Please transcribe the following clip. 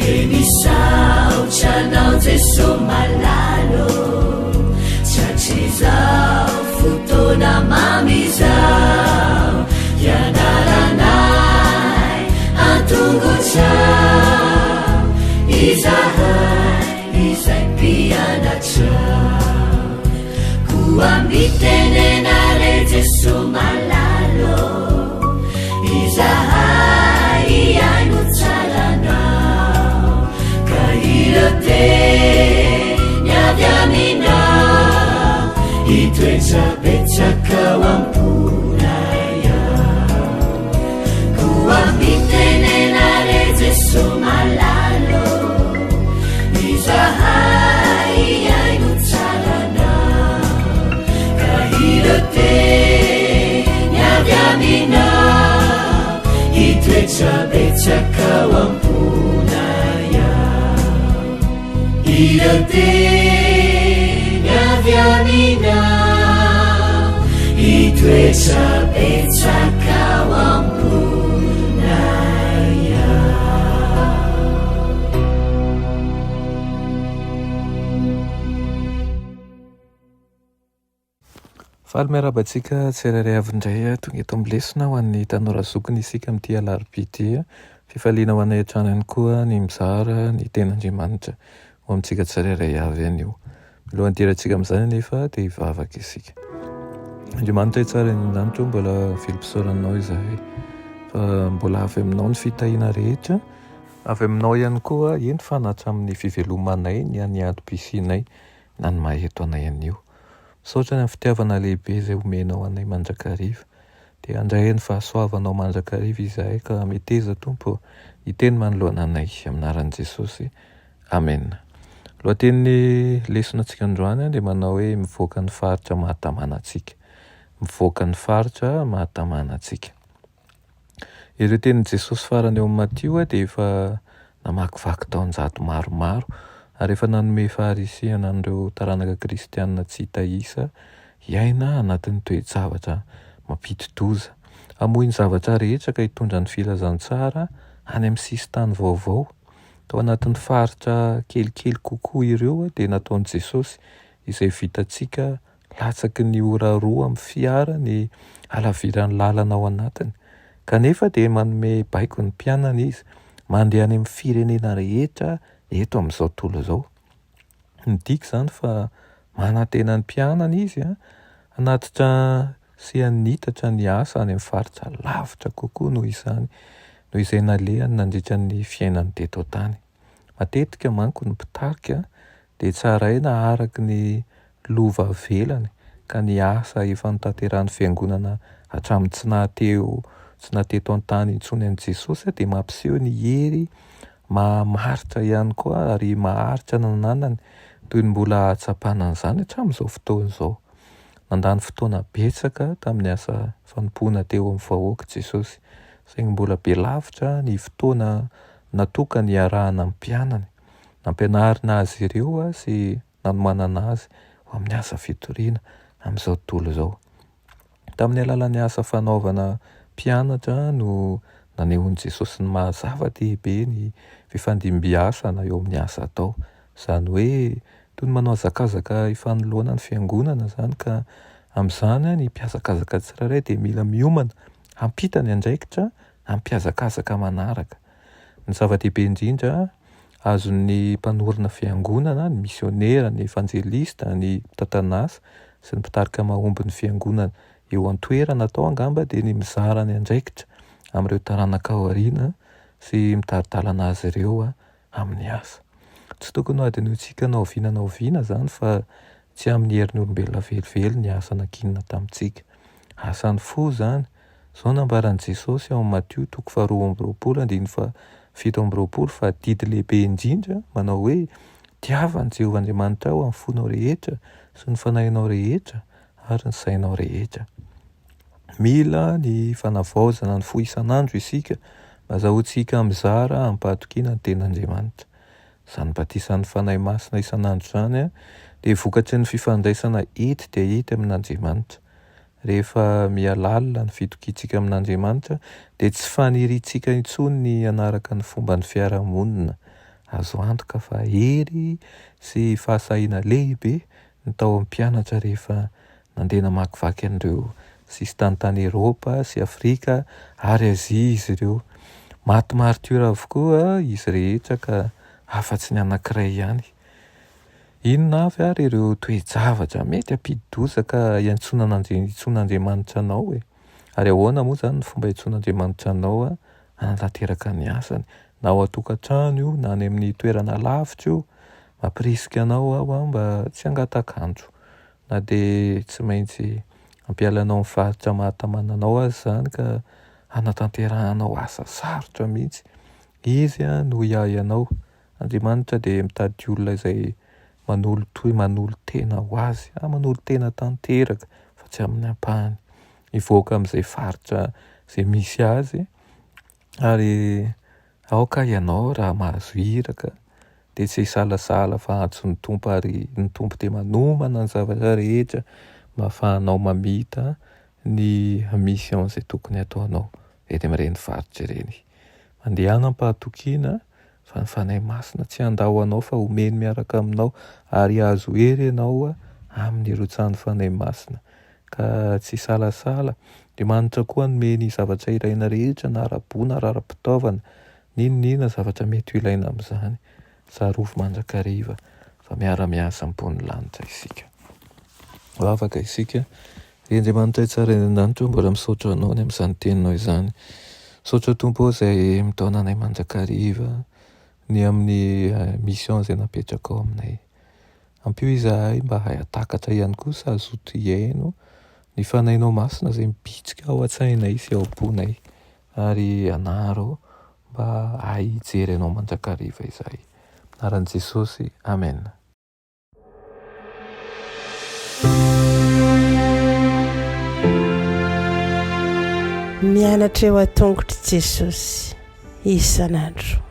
Misaotryanao Jeso malalo satria zao fotoana mamizao ianaranay antongotrao izahay izay mpianatrao koa mitenenare Jeso malalo izahay iaino tsaranao ka iroteny avy aminao itoetrabetsaka ao amponaya koa mitenenare Jeso malalo izahay iaino tsaranao ka iroteny avy aminao itoetrabetsaka ao amponaya iroteny avy aminao itoetrabetsaka ao amponaya. Faly miarabantsika tsirairay avindray tonga eto amin'ny lesona ho an'ny tanora zokiny isika amin'ity alarobia ity fifaliana ho anay hatrany ihany koa ny mizara ny ten'Andriamanitra ho amintsika tsirairay avy ihany io. Milohan'ny tirantsika amin'izany nefa dia hivavaka isika. Andriamanitra tsara indrindra mbola vilom-pisaoranao izahay fa mbola avy aminao ny fitahiana rehetra, avy aminao ihany koa eny fanatra amin'ny fivelomanay ny any ado-pisianay na ny maheto anay anio. Misaotra ny amin'ny fitiavana lehibe izay omenao anay mandrakariva dia handray ny fahasoavanao mandrakariva izahay ka meteza Tompo hiteny manoloana anay aminaran'i Jesosy. Amen. Lohatenin'ny lesonantsika androany dia manao hoe mivoaka ny faritra mahatamana antsika. Mivoaka ny faritra mahatamana antsika. Ireo tenin'i Jesosy farany eo amin'ny Matio dia efa namakivaky taonjato maromaro ary efa nanome faharisihana an'ireo taranaka kristianina tsy hita isa hiaina anatin'ny toe-javatra mampidi-doza, hamohy ny zavatra rehetra ka hitondra ny filazantsara any amin'ny sisintany vaovao. Tao anatin'ny faritra kelikely kokoa ireo dia nataon'i Jesosy izay vitantsika latsaky ny ora roa amin'ny fiara ny halaviran'ny lalana ao anatiny. Kanefa dia manome baiko ny mpianana izy mandeha any amin'ny firenena rehetra eto amin'izao tontolo izao. Midika izany fa manantena ny mpianana izy hanatitra sy hanitatra ny asa any amin'ny faritra lavitra kokoa noho izany, noho izay nalehany nandritra ny fiainany teto tany. Matetika manko ny mpitarika dia tsaraina araky ny lova velany ka ny asa efa notanterahany fiangonana hatramin'ny tsy nahateto an-tany intsony an'i Jesosy dia mampiseho ny hery mahamaritra ihany koa ary maharitra nananany toy ny mbola hatsapana an'izany hatramin'izao fotoana izao. Nandany fotoana betsaka tamin'ny asa fanompoana teo amin'ny vahoaka Jesosy, saingy mbola be lavitra ny fotoana natokany hiarahana amin'ny mpianany, nampianarina azy ireo sy nanomanana azy ho amin'ny asa fitoriana amin'izao tontolo izao. Tamin'ny alalan'ny asa fanaovana mpianatra no nanehon'i Jesosy ny mahazava-dehibe ny fifandimbiasana eo amin'ny asa atao. Izany hoe toy ny manao hazakazaka ifanoloana ny fiangonana izany ka amin'izany ny mpiazakazaka tsirairay dia mila miomana hampita ny andraikitra hampiazakazaka manaraka. Ny zava-dehibe indrindra azon'ny mpanorina fiangonana, ny misionera, ny evanjelista, ny mpitantanasa sy ny mpitarika mahomby ny fiangonana eo an-toerana atao angamba dia ny mizara ny andraikitra amin'ireo taranaka aoriana sy mitaritalana azy ireo amin'ny asa. Tsy tokony ho adiny hotsika naoviana izany fa tsy amin'ny herin'ny olombelona velively ny asa nakinina tamintsika. Asany fo izany. Izao nambaran'i Jesosy ao amin'ny Matio 7:27 fa didy lehibe indrindra manao hoe tiavany Jehovahandriamanitra ao amin'ny fonao rehetra sy ny fanahinao rehetra ary ny sainao rehetra. Mila ny fanavaozana ny fo isan'andro isika mba azahoantsika mizara ampahatokiana ny ten'Andriamanitra. Izany batisan'ny fanahy masina isan'andro izany dia vokatry ny fifandraisana ety dia ety amin'Andriamanitra. Rehefa mialalina ny fitokiantsika amin'Andriamanitra dia tsy faniriantsika intsony ny hanaraka ny fomba ny fiarahamonina azo antoka fa hery sy fahasahiana lehibe ny tao amin'ny mpianatra rehefa nandeha namakivaky an'ireo sistan-tany Eropa sy Afrika ary Azia izy ireo. Maty martyra avokoa izy rehetra ka afa-tsy ny anankiray ihany. Inona avy ary ireo toe-javatra mety ampidi-dozaka intson'Andriamanitra anao e. Ary ahoana moa zany ny fomba intson'Andriamanitra anao hanatanteraka ny asany, na ao an-tokantrano io na any amin'ny toerana lavitra io, mampirisika anao aho mba tsy hangataka-andro, na dia tsy maintsy ampialanao ny faritra mahatamana anao azy zany ka hanatanterahanao asa sarotra mihitsy. Izy no hiahy anao. Andriamanitra dia mitady olona izay manolo tena ho azy, manolo tena tanteraka fa tsy amin'ny ampahany, hivoaka amin'izay faritra izay misy azy. Ary aoka ianao raha mahazo iraka dia tsy hisalasala fa antso ny tompo, ary ny tompo dia manomana ny zavatra rehetra mba ahafahanao mamita ny mission izay tokony ataonao eny amin'ireny faritra ireny. Mandeha hanam-pahatokiana fa ny fanahy masina tsy handao anao fa homeny miaraka aminao, ary azo hery ianao amin'ny rotsan'ny fanahy masina ka tsy salasala. Andriamanitra koa nomeny zavatra ilaina rehetra na ara-bo na ara-pitaovana, ninona zavatra mety ho ilaina amin'izany. Zarofo mandrakariva fa miara-miasa ambony lanitra isika. Afaka isika. Andriamanitra tsara indrindra mbola misaotra anao ny amin'izany teninao izany. Misaotra tompo izay mitaona anay mandrakariva ny amin'ny mission izay napetraka ao aminay. Ampio izahay mba hay atakatra ihany koa sy azoto hiaino ny fanahinao masina izay mipitsika ao an-tsainay sy ao am-ponay, ary anaro mba hay hijery anao mandrakariva izahay. Anaran'i Jesosy, amen. Mianatra eo an-tongotra Jesosy isan'andro.